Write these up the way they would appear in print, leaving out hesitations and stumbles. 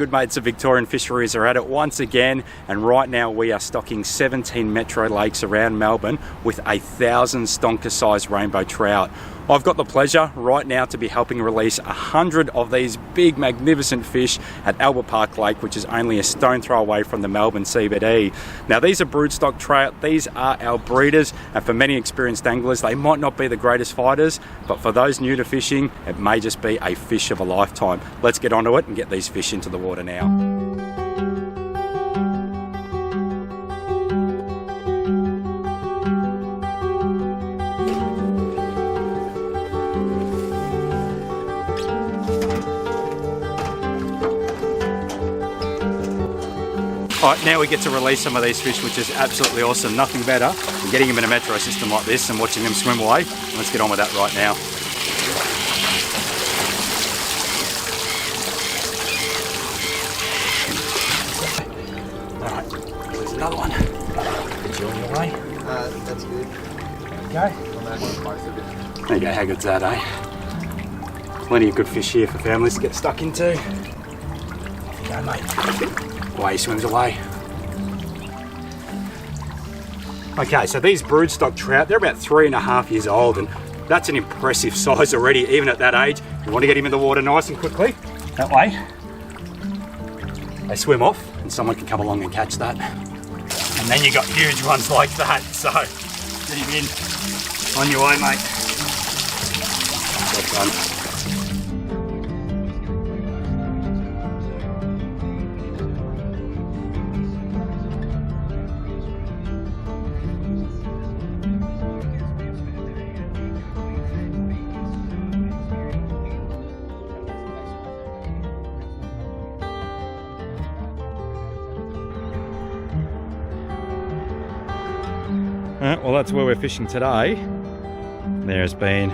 good mates of Victorian Fisheries are at it once again, and right now we are stocking 17 metro lakes around Melbourne with 1,000 stonker sized rainbow trout. I've got the pleasure right now to be helping release 100 of these big magnificent fish at Eildon Park Lake, which is only a stone throw away from the Melbourne CBD. Now these are broodstock trout, these are our breeders, and for many experienced anglers they might not be the greatest fighters, but for those new to fishing it may just be a fish of a lifetime. Let's get onto it and get these fish into the water now. Alright, now we get to release some of these fish, which is absolutely awesome. Nothing better than getting them in a metro system like this and watching them swim away. Let's get on with that right now. Alright, there's another one. Get you on your way. That's good. There you go, how good's that, eh? Plenty of good fish here for families to get stuck into. Off you go, mate. Away he swims away. Okay, so these broodstock trout, they're about 3.5 years old, and that's an impressive size already, even at that age. You want to get him in the water nice and quickly. That way, they swim off, and someone can come along and catch that. And then you got huge ones like that, so get him in. On your way, mate. Well done. Well, that's where we're fishing today. There's been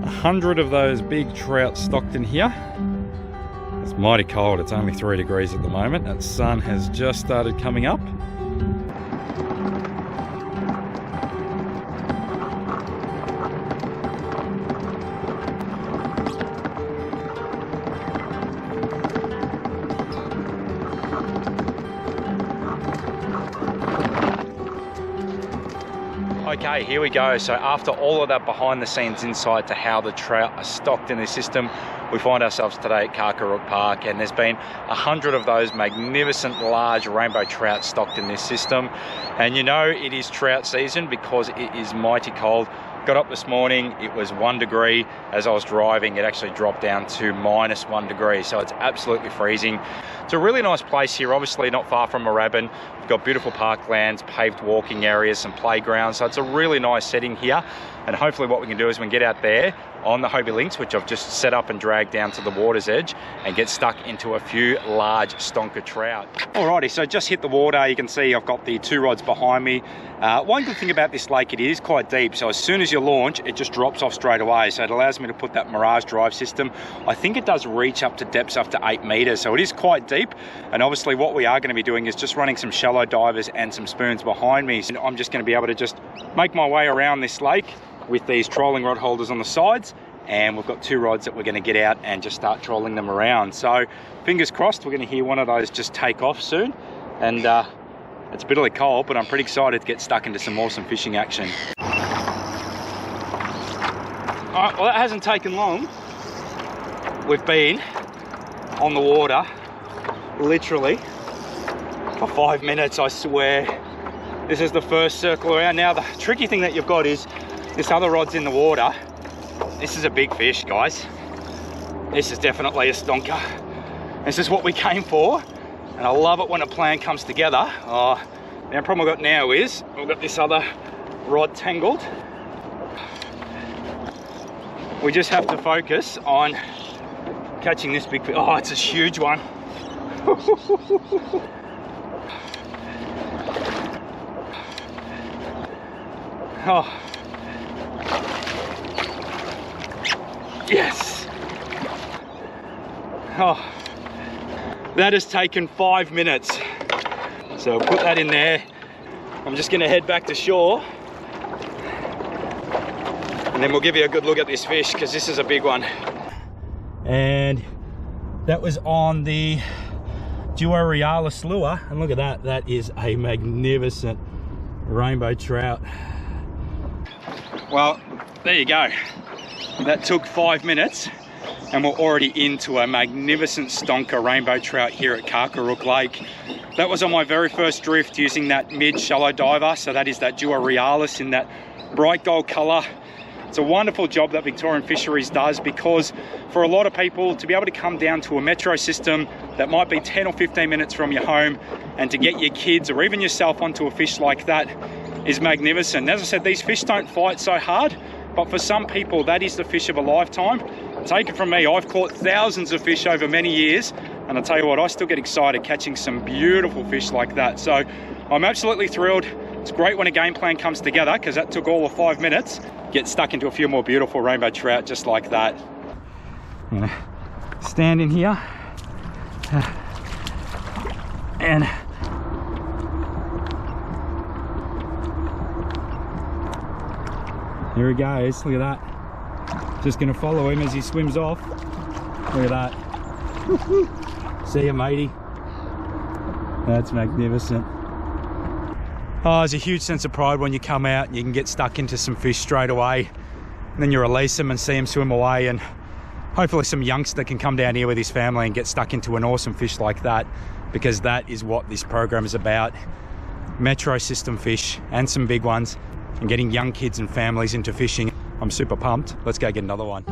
100 of those big trout stocked in here. It's mighty cold, it's only 3 degrees at the moment. That sun has just started coming up. Okay, here we go. So after all of that behind the scenes insight to how the trout are stocked in this system, we find ourselves today at Karkarook Park, and there's been 100 of those magnificent large rainbow trout stocked in this system. And you know it is trout season because it is mighty cold. Got up this morning, it was 1 degree. As I was driving, it actually dropped down to -1 degree, so it's absolutely freezing. It's a really nice place here, obviously not far from Moorabbin. We've got beautiful parklands, paved walking areas, some playgrounds, so it's a really nice setting here. And hopefully what we can do is we can get out there on the Hobie Lynx, which I've just set up and dragged down to the water's edge, and get stuck into a few large stonker trout. Alrighty, so just hit the water. You can see I've got the 2 rods behind me. One good thing about this lake, it is quite deep, so as soon as you launch, it just drops off straight away. So it allows me to put that Mirage drive system. I think it does reach up to depths up to 8 meters, so it is quite deep. And obviously what we are going to be doing is just running some shallow divers and some spoons behind me. So I'm just going to be able to just make my way around this lake with these trolling rod holders on the sides, and we've got 2 rods that we're going to get out and just start trolling them around. So fingers crossed we're going to hear one of those just take off soon. And it's bitterly cold, but I'm pretty excited to get stuck into some awesome fishing action. Alright, well that hasn't taken long. We've been on the water literally for 5 minutes, I swear. This is the first circle around. Now the tricky thing that you've got is this other rod's in the water. This is a big fish, guys. This is definitely a stonker. This is what we came for, and I love it when a plan comes together. Now the problem I've got now is we've got this other rod tangled. We just have to focus on catching this big fish. Oh, it's a huge one. Oh. Yes. Oh, that has taken 5 minutes. So I'll put that in there. I'm just going to head back to shore, and then we'll give you a good look at this fish because this is a big one. And That was on the Duo Realis lure, and look at that, that is a magnificent rainbow trout. Well, there you go. That took 5 minutes and we're already into a magnificent stonker rainbow trout here at Karkarook Lake. That was on my very first drift using that mid shallow diver, so that is that Duo Realis in that bright gold colour. It's a wonderful job that Victorian Fisheries does, because for a lot of people to be able to come down to a metro system that might be 10 or 15 minutes from your home and to get your kids or even yourself onto a fish like that is magnificent. As I said, these fish don't fight so hard, but for some people that is the fish of a lifetime. Take it from me, I've caught thousands of fish over many years, and I'll tell you what, I still get excited catching some beautiful fish like that. So I'm absolutely thrilled. It's great when a game plan comes together, because that took all of 5 minutes. Get stuck into a few more beautiful rainbow trout just like that. I'm gonna stand in here and here he goes. Look at that. Just gonna follow him as he swims off. Look at that. See ya, matey. That's magnificent. Oh, there's a huge sense of pride when you come out and you can get stuck into some fish straight away, and then you release them and see them swim away, and hopefully some youngster can come down here with his family and get stuck into an awesome fish like that, because that is what this program is about. Metro system fish and some big ones, and getting young kids and families into fishing. I'm super pumped. Let's go get another one.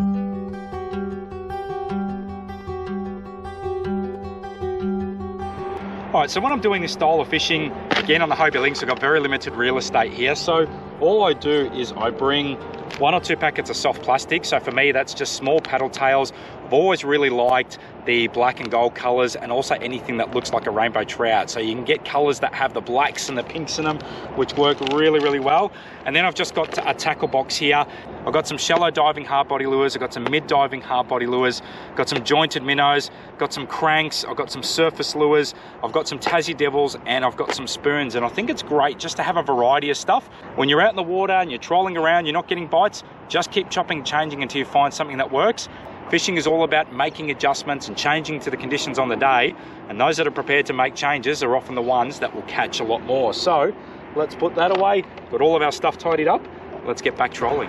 All right, so when I'm doing this style of fishing, again on the Hobie Lynx, I've got very limited real estate here. So all I do is I bring 1 or 2 packets of soft plastic. So for me, that's just small paddle tails. I've always really liked the black and gold colors, and also anything that looks like a rainbow trout. So you can get colors that have the blacks and the pinks in them, which work really, really well. And then I've just got a tackle box here. I've got some shallow diving hard body lures. I've got some mid diving hard body lures. I've got some jointed minnows, got some cranks. I've got some surface lures. I've got some Tassie devils, and I've got some spoons. And I think it's great just to have a variety of stuff. When you're out in the water and you're trolling around, you're not getting bites, just keep chopping and changing until you find something that works. Fishing is all about making adjustments and changing to the conditions on the day, and those that are prepared to make changes are often the ones that will catch a lot more. So let's put that away, got all of our stuff tidied up, let's get back trolling.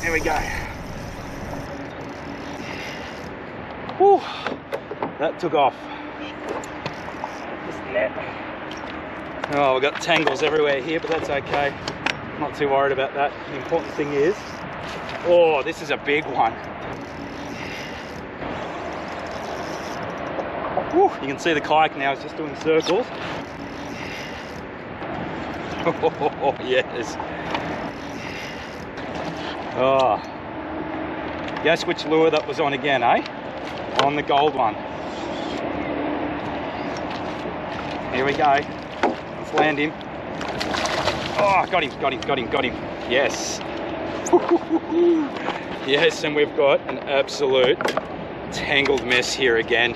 Here we go. Whew, that took off. Oh, we've got tangles everywhere here, but that's okay. Not too worried about that. The important thing is, oh, this is a big one. Whew, you can see the kayak now is just doing circles. Oh, yes. Oh. Guess which lure that was on again, eh? On the gold one. Here we go. Let's land him. Oh, got him. Yes. Yes, and we've got an absolute tangled mess here again.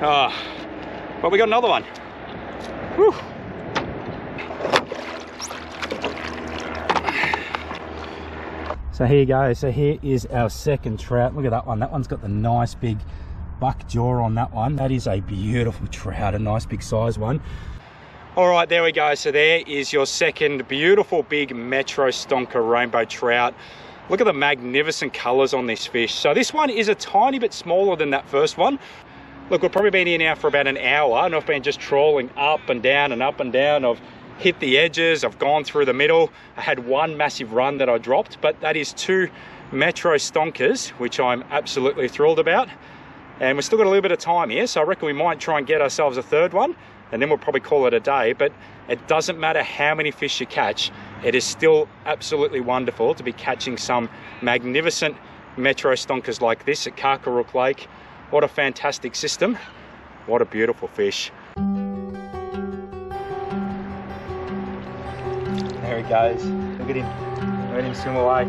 Oh, but we got another one. Whew. So here you go. So here is our second trout. Look at that one. That one's got the nice big buck jaw on that one. That is a beautiful trout, a nice big size one. All right, there we go. So there is your second beautiful big metro stonker rainbow trout. Look at the magnificent colors on this fish. So this one is a tiny bit smaller than that first one. Look, we've probably been here now for about an hour, and I've been just trawling up and down and up and down. I've hit the edges, I've gone through the middle. I had one massive run that I dropped, but that is 2 metro stonkers, which I'm absolutely thrilled about. And we've still got a little bit of time here, so I reckon we might try and get ourselves a third one, and then we'll probably call it a day. But it doesn't matter how many fish you catch, it is still absolutely wonderful to be catching some magnificent metro stonkers like this at Karkarook Lake. What a fantastic system. What a beautiful fish. There he goes. Look at him. Let him swim away.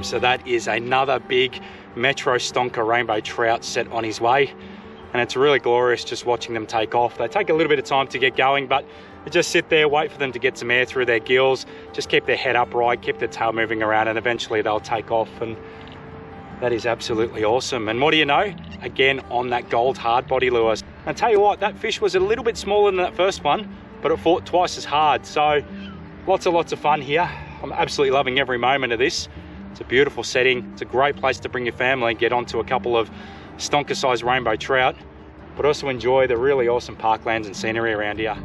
awesome. So that is another big Metro Stonker rainbow trout set on his way. And it's really glorious just watching them take off. They take a little bit of time to get going, but you just sit there, wait for them to get some air through their gills, just keep their head upright, keep their tail moving around, and eventually they'll take off. And that is absolutely awesome. And what do you know? Again, on that gold hard body lure. I tell you what, that fish was a little bit smaller than that first one, but it fought twice as hard. So lots of fun here. I'm absolutely loving every moment of this. It's a beautiful setting. It's a great place to bring your family and get onto a couple of stonker sized rainbow trout, but also enjoy the really awesome parklands and scenery around here.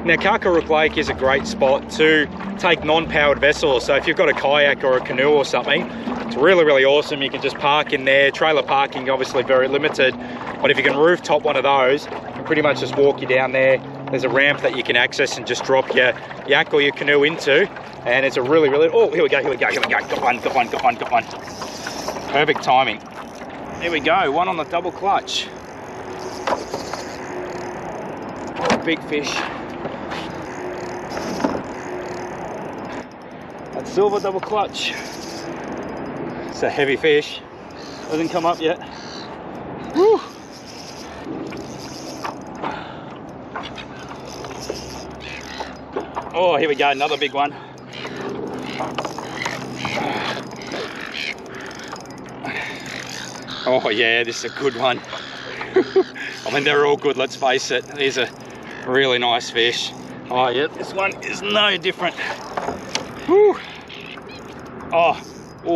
Now, Karkarook Lake is a great spot to take non-powered vessels. So if you've got a kayak or a canoe or something, it's really awesome. You can just park in there. Trailer parking obviously very limited, but if you can rooftop one of those, you can pretty much just walk you down there. There's a ramp that you can access and just drop your yak or your canoe into, and it's a really, oh, here we go. Got one. Perfect timing. There we go, one on the double clutch. Oh, big fish. That silver double clutch. It's a heavy fish. Doesn't come up yet. Woo! Oh, here we go, another big one. Oh yeah, this is a good one. I mean, they're all good, let's face it. These are really nice fish. Oh yeah, this one is no different. Woo. Oh,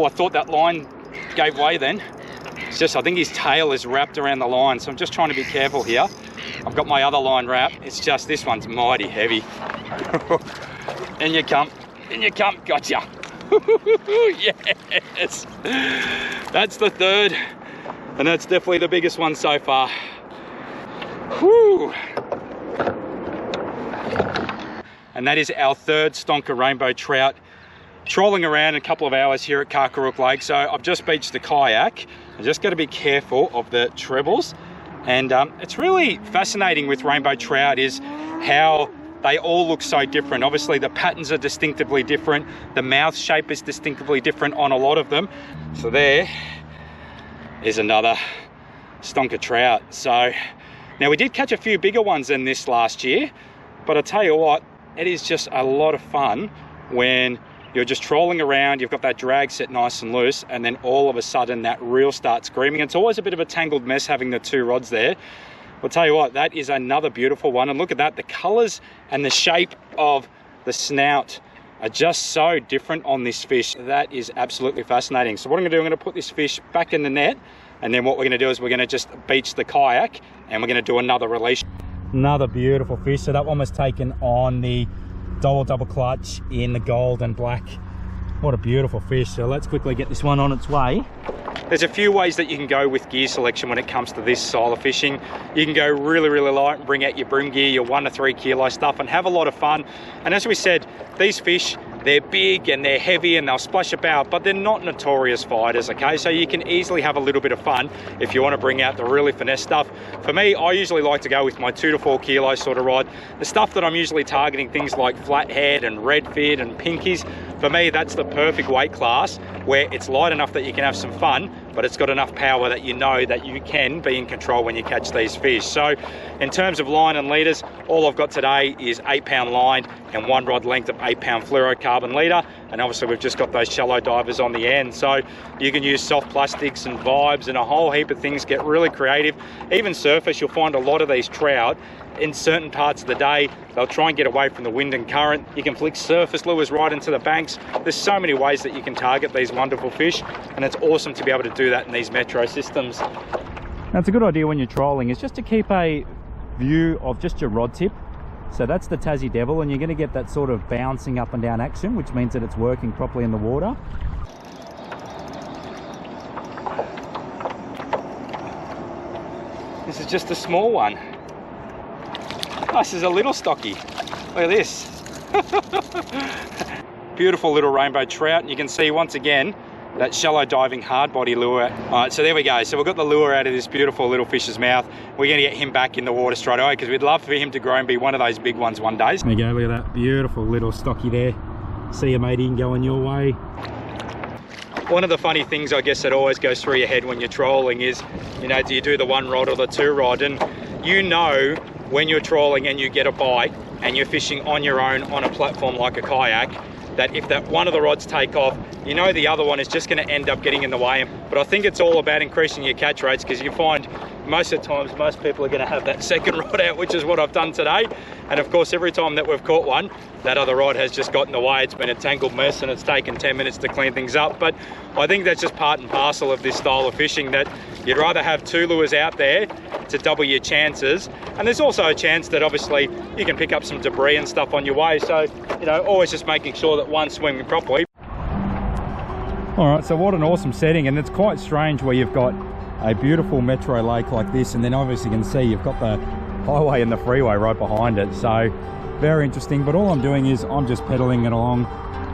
I thought that line gave way then. It's just, I think his tail is wrapped around the line, so I'm just trying to be careful here. I've got my other line wrapped. It's just, this one's mighty heavy. In you come, gotcha. Yes, that's the third, and that's definitely the biggest one so far. Whew. And that is our third Stonker rainbow trout trolling around a couple of hours here at Karkarook Lake. So I've just beached the kayak. I just got to be careful of the trebles. And it's really fascinating with rainbow trout is how they all look so different. Obviously the patterns are distinctively different. The mouth shape is distinctively different on a lot of them. So there is another Stonker trout. So now we did catch a few bigger ones than this last year, but I tell you what, it is just a lot of fun when you're just trolling around, you've got that drag set nice and loose, and then all of a sudden that reel starts screaming. It's always a bit of a tangled mess having the two rods there. I'll tell you what, that is another beautiful one. And look at that, the colors and the shape of the snout are just so different on this fish. That is absolutely fascinating. So what I'm gonna do, I'm gonna put this fish back in the net, and then what we're gonna do is we're gonna just beach the kayak, and we're gonna do another release. Another beautiful fish. So that one was taken on the double clutch in the gold and black. What a beautiful fish. So let's quickly get this one on its way. There's a few ways that you can go with gear selection when it comes to this style of fishing. You can go really light and bring out your brim gear, your 1 to 3 kilo stuff, and have a lot of fun. And as we said, these fish, they're big and they're heavy and they'll splash about, but they're not notorious fighters, okay? So you can easily have a little bit of fun if you want to bring out the really finesse stuff. For me, I usually like to go with my 2 to 4 kilo sort of rod. The stuff that I'm usually targeting, things like flathead and redfin and pinkies, for me, that's the perfect weight class where it's light enough that you can have some fun, but it's got enough power that you know that you can be in control when you catch these fish. So in terms of line and leaders, all I've got today is 8-pound line and 1 rod length of 8-pound fluorocarbon leader. And obviously we've just got those shallow divers on the end. So you can use soft plastics and vibes and a whole heap of things, get really creative. Even surface, you'll find a lot of these trout in certain parts of the day, they'll try and get away from the wind and current. You can flick surface lures right into the banks. There's so many ways that you can target these wonderful fish, and it's awesome to be able to do that in these metro systems. Now it's a good idea when you're trolling is just to keep a view of just your rod tip. So that's the Tassie Devil, and you're going to get that sort of bouncing up and down action, which means that it's working properly in the water. This is just a small one. This is a little stocky. Look at this. Beautiful little rainbow trout. And you can see once again that shallow diving hard body lure. All right, so there we go. So we've got the lure out of this beautiful little fish's mouth. We're going to get him back in the water straight away because we'd love for him to grow and be one of those big ones one day. There you go, look at that beautiful little stocky there. See you, matey, going your way. One of the funny things, I guess, that always goes through your head when you're trolling is, you know, do you do the one rod or the two rod? And you know when you're trolling and you get a bite and you're fishing on your own on a platform like a kayak, that if that one of the rods take off, you know the other one is just going to end up getting in the way. But I think it's all about increasing your catch rates, because you find most of the times most people are going to have that second rod out, which is what I've done today. And of course, every time that we've caught one, that other rod has just got in the way. It's been a tangled mess and it's taken 10 minutes to clean things up. But I think that's just part and parcel of this style of fishing, that you'd rather have two lures out there to double your chances. And there's also a chance that obviously you can pick up some debris and stuff on your way. So, you know, always just making sure that one's swimming properly. All right, so what an awesome setting. And it's quite strange where you've got a beautiful metro lake like this, and then obviously you can see you've got the highway and the freeway right behind it. So very interesting. But all I'm doing is I'm just pedaling it along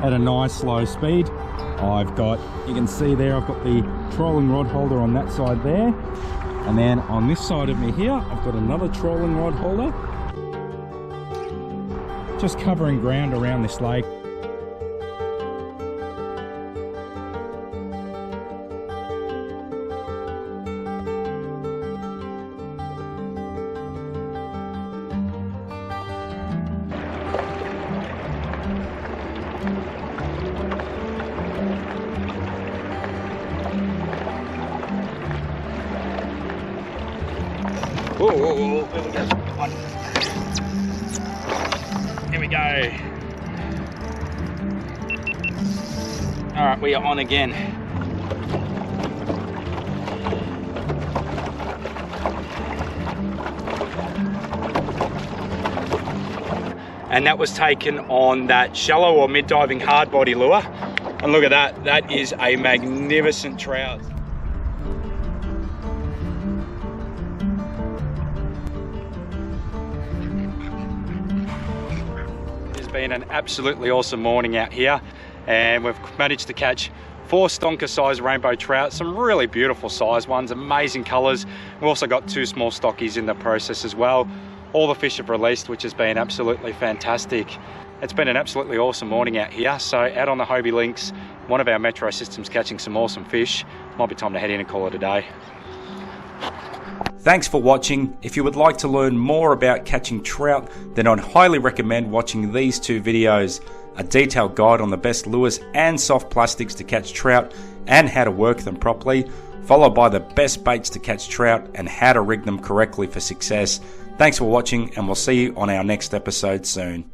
at a nice slow speed. I've got, you can see there, I've got the trolling rod holder on that side there, and then on this side of me here I've got another trolling rod holder, just covering ground around this lake. Whoa, whoa, whoa, there we go. One. Here we go. All right, we are on again. And that was taken on that shallow or mid-diving hard body lure. And look at that, that is a magnificent trout. Been an absolutely awesome morning out here, and we've managed to catch 4 stonker size rainbow trout, some really beautiful size ones, amazing colors. We've also got 2 small stockies in the process as well. All the fish have released, which has been absolutely fantastic. It's been an absolutely awesome morning out here. So out on the Hobie Lynx, one of our metro systems, catching some awesome fish. Might be time to head in and call it a day. Thanks for watching. If you would like to learn more about catching trout, then I'd highly recommend watching these 2 videos. A detailed guide on the best lures and soft plastics to catch trout and how to work them properly, followed by the best baits to catch trout and how to rig them correctly for success. Thanks for watching, and we'll see you on our next episode soon.